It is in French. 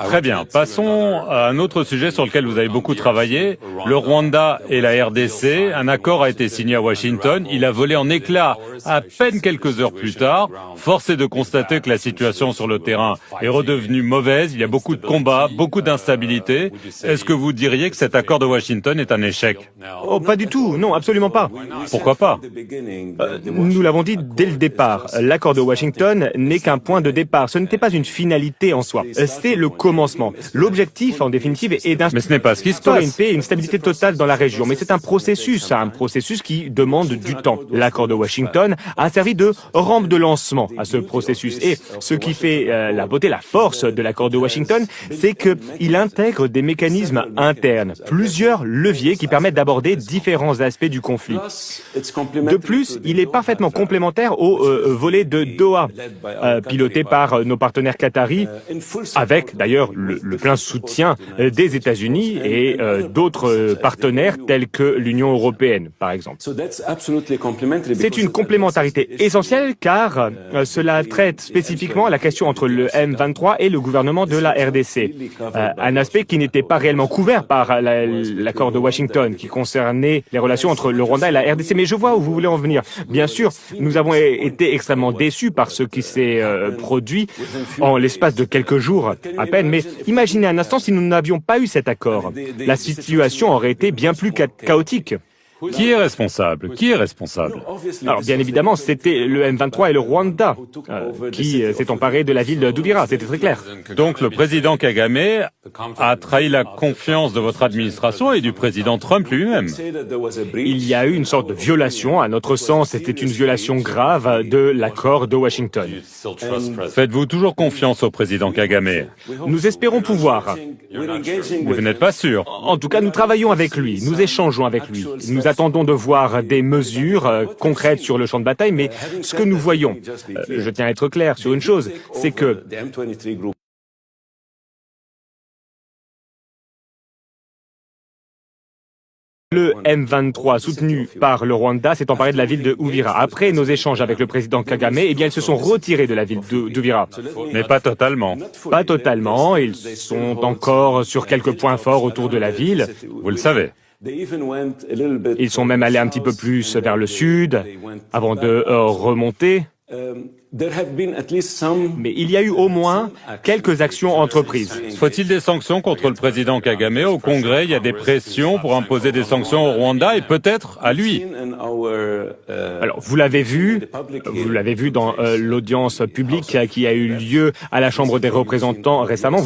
Très bien. Passons à un autre sujet sur lequel vous avez beaucoup travaillé. Le Rwanda et la RDC. Un accord a été signé à Washington. Il a volé en éclats à peine quelques heures plus tard. Force est de constater que la situation sur le terrain est redevenue mauvaise. Il y a beaucoup de combats, beaucoup d'instabilité. Est-ce que vous diriez que cet accord de Washington est un échec? Oh, pas du tout. Non, absolument pas. Pourquoi pas? Nous l'avons dit dès le départ. L'accord de Washington n'est qu'un point de départ. Ce n'était pas une finalité en soi. C'est le commencement. L'objectif, en définitive, est Mais ce n'est pas ce qui se d'instaurer une passe. paix et une stabilité totale dans la région. Mais c'est un processus qui demande du temps. L'accord de Washington a servi de rampe de lancement à ce processus. Et ce qui fait la beauté, la force de l'accord de Washington, c'est qu'il intègre des mécanismes internes, plusieurs leviers qui permettent d'aborder différents aspects du conflit. De plus, il est parfaitement complémentaire au volet de Doha, piloté par nos partenaires qataris, avec d'ailleurs le plein soutien des États-Unis et d'autres partenaires tels que l'Union européenne, par exemple. C'est une complémentarité essentielle car cela traite spécifiquement la question entre le M23 et le gouvernement de la RDC. Un aspect qui n'était pas réellement couvert par l'accord de Washington, qui concernait les relations entre le Rwanda et la RDC. Mais je vois où vous voulez en venir. Bien sûr, nous avons été extrêmement déçus par ce qui s'est produit en l'espace de quelques jours à peine. Mais imaginez un instant si nous n'avions pas eu cet accord. La situation aurait été bien plus chaotique. Qui est responsable? Qui est responsable? Alors bien évidemment, c'était le M23 et le Rwanda qui s'est emparé de la ville d'Uvira, c'était très clair. Donc le président Kagame a trahi la confiance de votre administration et du président Trump lui-même. Il y a eu une sorte de violation, à notre sens, c'était une violation grave de l'accord de Washington. Faites-vous toujours confiance au président Kagame? Nous espérons pouvoir. Vous n'êtes pas sûr? En tout cas, nous travaillons avec lui, nous échangeons avec lui. Nous attendons de voir des mesures concrètes sur le champ de bataille, mais ce que nous voyons, je tiens à être clair sur une chose, c'est que le M23, soutenu par le Rwanda, s'est emparé de la ville de Uvira. Après nos échanges avec le président Kagame, eh bien, ils se sont retirés de la ville d'Uvira. Mais pas totalement. Pas totalement, ils sont encore sur quelques points forts autour de la ville. Vous le savez. Ils sont même allés un petit peu plus vers le sud, avant de remonter. Mais il y a eu au moins quelques actions entreprises. Faut-il des sanctions contre le président Kagame? Au Congrès, il y a des pressions pour imposer des sanctions au Rwanda et peut-être à lui. Alors, vous l'avez vu dans l'audience publique qui a eu lieu à la Chambre des représentants récemment.